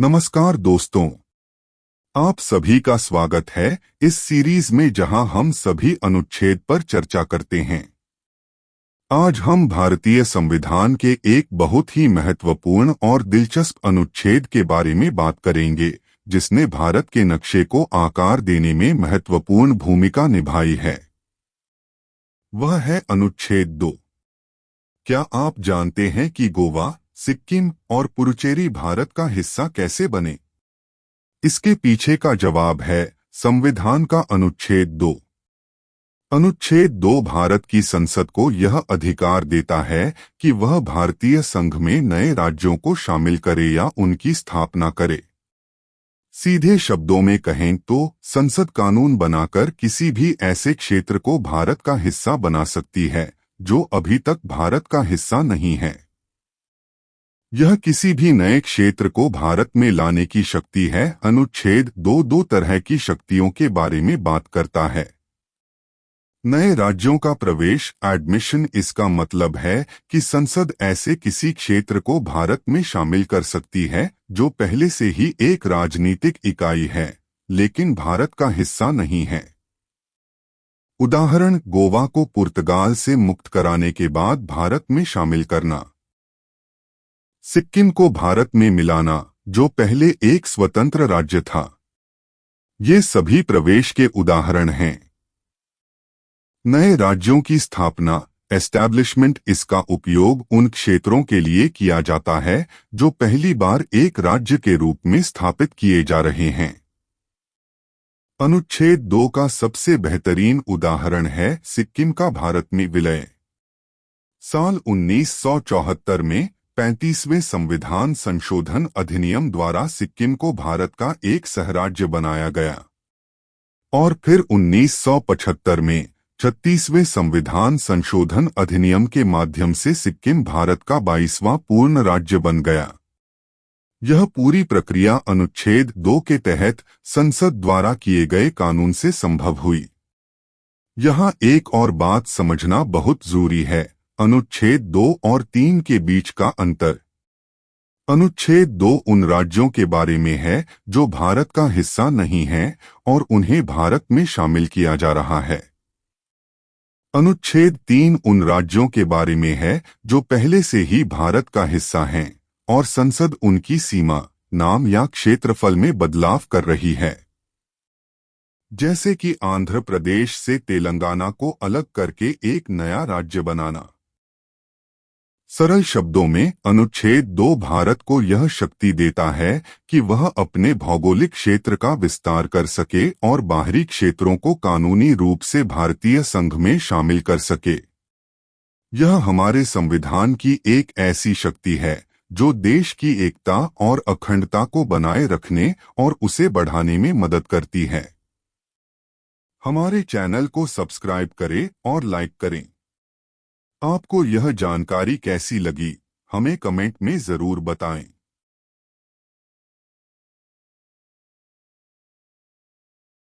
नमस्कार दोस्तों, आप सभी का स्वागत है इस सीरीज में जहां हम सभी अनुच्छेद पर चर्चा करते हैं। आज हम भारतीय संविधान के एक बहुत ही महत्वपूर्ण और दिलचस्प अनुच्छेद के बारे में बात करेंगे, जिसने भारत के नक्शे को आकार देने में महत्वपूर्ण भूमिका निभाई है। वह है अनुच्छेद 2। क्या आप जानते हैं कि गोवा, सिक्किम और पुडुचेरी भारत का हिस्सा कैसे बने? इसके पीछे का जवाब है संविधान का अनुच्छेद 2। अनुच्छेद 2 भारत की संसद को यह अधिकार देता है कि वह भारतीय संघ में नए राज्यों को शामिल करे या उनकी स्थापना करे। सीधे शब्दों में कहें तो संसद कानून बनाकर किसी भी ऐसे क्षेत्र को भारत का हिस्सा बना सकती है जो अभी तक भारत का हिस्सा नहीं है। यह किसी भी नए क्षेत्र को भारत में लाने की शक्ति है। अनुच्छेद 2 दो तरह की शक्तियों के बारे में बात करता है। नए राज्यों का प्रवेश, एडमिशन। इसका मतलब है कि संसद ऐसे किसी क्षेत्र को भारत में शामिल कर सकती है जो पहले से ही एक राजनीतिक इकाई है लेकिन भारत का हिस्सा नहीं है। उदाहरण, गोवा को पुर्तगाल से मुक्त कराने के बाद भारत में शामिल करना, सिक्किम को भारत में मिलाना जो पहले एक स्वतंत्र राज्य था। ये सभी प्रवेश के उदाहरण हैं। नए राज्यों की स्थापना, एस्टैब्लिशमेंट। इसका उपयोग उन क्षेत्रों के लिए किया जाता है जो पहली बार एक राज्य के रूप में स्थापित किए जा रहे हैं। अनुच्छेद 2 का सबसे बेहतरीन उदाहरण है सिक्किम का भारत में विलय। साल 1974 में 35वें संविधान संशोधन अधिनियम द्वारा सिक्किम को भारत का एक सहराज्य बनाया गया और फिर 1975 में 36वें संविधान संशोधन अधिनियम के माध्यम से सिक्किम भारत का 22वां पूर्ण राज्य बन गया। यह पूरी प्रक्रिया अनुच्छेद 2 के तहत संसद द्वारा किए गए कानून से संभव हुई। यहाँ एक और बात समझना बहुत जरूरी है, अनुच्छेद 2 और 3 के बीच का अंतर। अनुच्छेद 2 उन राज्यों के बारे में है जो भारत का हिस्सा नहीं हैं और उन्हें भारत में शामिल किया जा रहा है। अनुच्छेद 3 उन राज्यों के बारे में है जो पहले से ही भारत का हिस्सा हैं और संसद उनकी सीमा, नाम या क्षेत्रफल में बदलाव कर रही है। जैसे कि आंध्र प्रदेश से तेलंगाना को अलग करके एक नया राज्य बनाना। सरल शब्दों में अनुच्छेद 2 भारत को यह शक्ति देता है कि वह अपने भौगोलिक क्षेत्र का विस्तार कर सके और बाहरी क्षेत्रों को कानूनी रूप से भारतीय संघ में शामिल कर सके। यह हमारे संविधान की एक ऐसी शक्ति है जो देश की एकता और अखंडता को बनाए रखने और उसे बढ़ाने में मदद करती है। हमारे चैनल को सब्सक्राइब करें और लाइक करें। आपको यह जानकारी कैसी लगी, हमें कमेंट में जरूर बताएं।